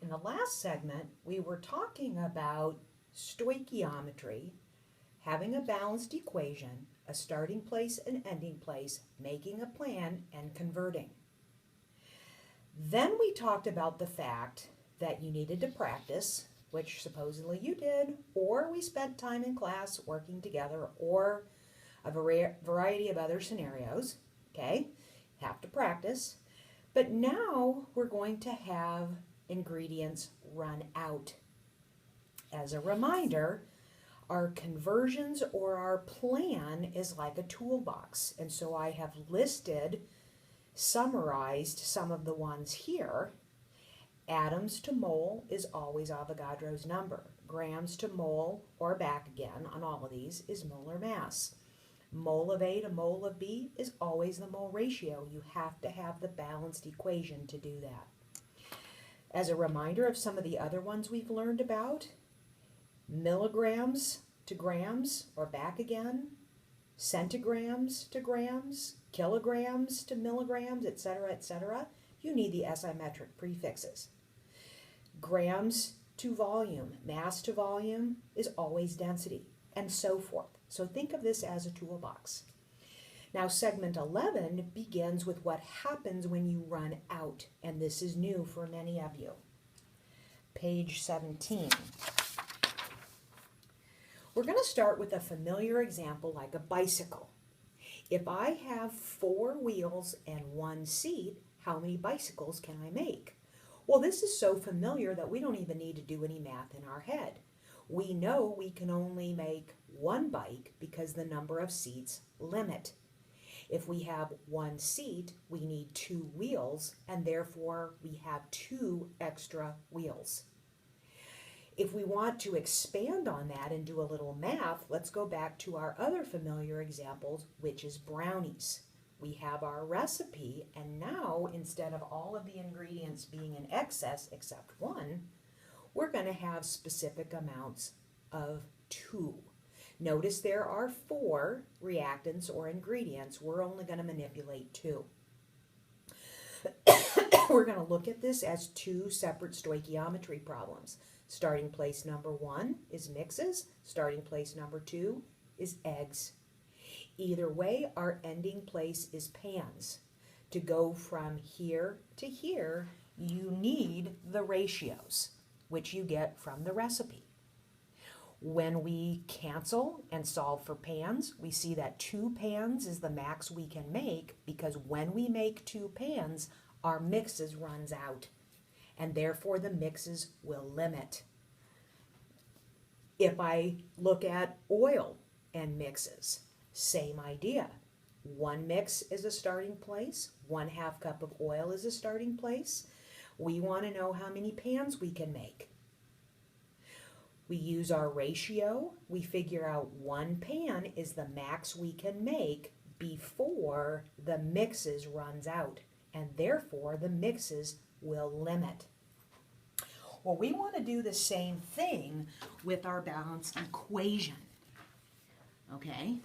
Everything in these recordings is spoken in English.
In the last segment, we were talking about stoichiometry, having a balanced equation, a starting place and ending place, making a plan, and converting. Then we talked about the fact that you needed to practice, which supposedly you did, or we spent time in class working together, or a variety of other scenarios, okay? Have to practice. But now we're going to have ingredients run out. As a reminder, our conversions or our plan is like a toolbox. And so I have summarized some of the ones here. Atoms to mole is always Avogadro's number. Grams to mole, or back again on all of these, is molar mass. Mole of A to mole of B is always the mole ratio. You have to have the balanced equation to do that. As a reminder of some of the other ones we've learned about, milligrams to grams, or back again, centigrams to grams, kilograms to milligrams, etc., you need the SI metric prefixes. Grams to volume, mass to volume is always density, and so forth. So think of this as a toolbox. Now segment 11 begins with what happens when you run out, and this is new for many of you. Page 17. We're going to start with a familiar example like a bicycle. If I have 4 wheels and 1 seat, how many bicycles can I make? Well, this is so familiar that we don't even need to do any math in our head. We know we can only make 1 bike because the number of seats limit. If we have 1 seat, we need 2 wheels, and therefore we have 2 extra wheels. If we want to expand on that and do a little math, let's go back to our other familiar examples, which is brownies. We have our recipe, and now instead of all of the ingredients being in excess except 1, we're going to have specific amounts of 2. Notice there are 4 reactants or ingredients. We're only going to manipulate 2. We're going to look at this as 2 separate stoichiometry problems. Starting place number 1 is mixes. Starting place number 2 is eggs. Either way, our ending place is pans. To go from here to here, you need the ratios, which you get from the recipe. When we cancel and solve for pans, we see that 2 pans is the max we can make, because when we make 2 pans, our mixes runs out, and therefore the mixes will limit. If I look at oil and mixes, same idea. 1 mix is a starting place, 1/2 cup of oil is a starting place. We want to know how many pans we can make. We use our ratio. We figure out 1 pan is the max we can make before the mixes runs out, and therefore the mixes will limit. Well, we want to do the same thing with our balanced equation, okay?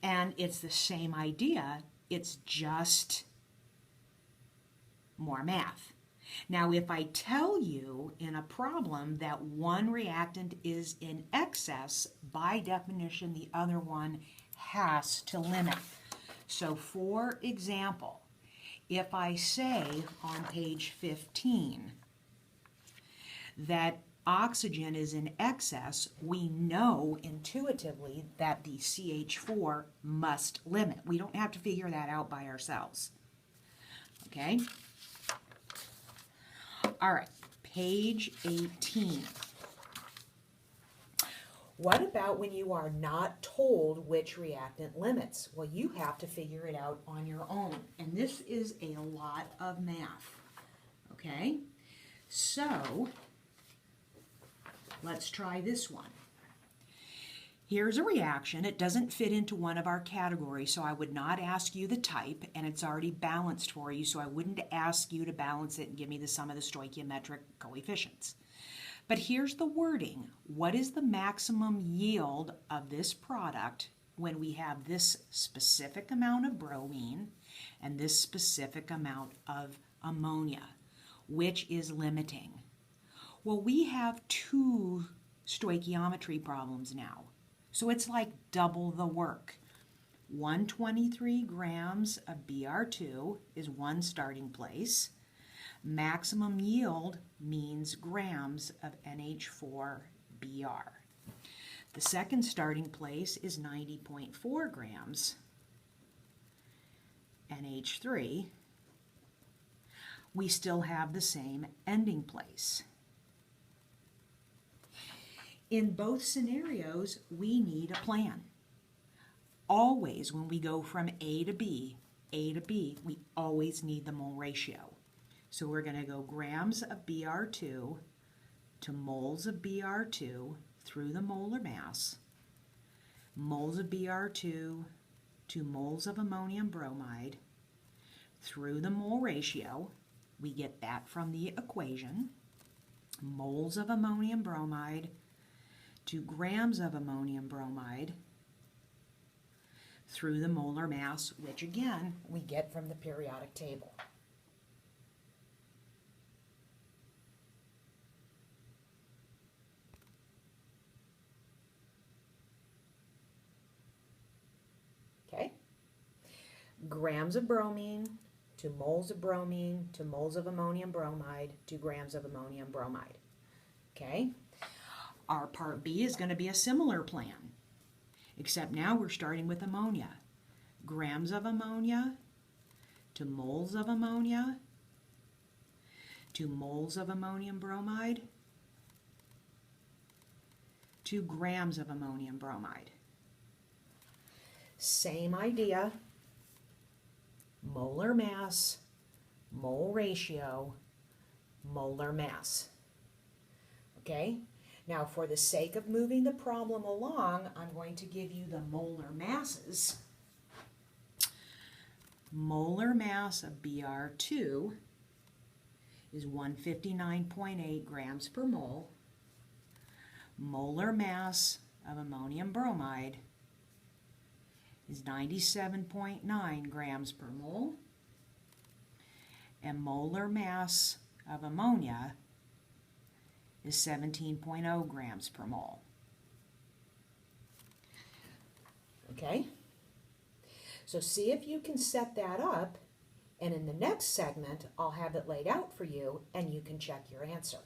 And it's the same idea, it's just more math. Now, if I tell you in a problem that 1 reactant is in excess, by definition, the other one has to limit. So, for example, if I say on page 15 that oxygen is in excess, we know intuitively that the CH4 must limit. We don't have to figure that out by ourselves. Okay? All right, page 18. What about when you are not told which reactant limits? Well, you have to figure it out on your own, and this is a lot of math. Okay? So, let's try this one. Here's a reaction. It doesn't fit into one of our categories, so I would not ask you the type, and it's already balanced for you, so I wouldn't ask you to balance it and give me the sum of the stoichiometric coefficients. But here's the wording. What is the maximum yield of this product when we have this specific amount of bromine and this specific amount of ammonia? Which is limiting? Well, we have 2 stoichiometry problems now. So it's like double the work. 123 grams of Br2 is one starting place. Maximum yield means grams of NH4Br. The second starting place is 90.4 grams NH3. We still have the same ending place. In both scenarios, we need a plan. Always, when we go from A to B, we always need the mole ratio. So we're going to go grams of Br2 to moles of Br2 through the molar mass, moles of Br2 to moles of ammonium bromide through the mole ratio. We get that from the equation. Moles of ammonium bromide to grams of ammonium bromide through the molar mass, which again we get from the periodic table. Okay? Grams of bromine to moles of bromine to moles of ammonium bromide to grams of ammonium bromide. Okay? Our part B is going to be a similar plan, except now we're starting with ammonia. Grams of ammonia to moles of ammonia to moles of ammonium bromide to grams of ammonium bromide. Same idea. Molar mass, mole ratio, molar mass. Okay? Now, for the sake of moving the problem along, I'm going to give you the molar masses. Molar mass of Br2 is 159.8 grams per mole. Molar mass of ammonium bromide is 97.9 grams per mole. And molar mass of ammonia is 17.0 grams per mole. Okay? So see if you can set that up, and in the next segment, I'll have it laid out for you, and you can check your answer.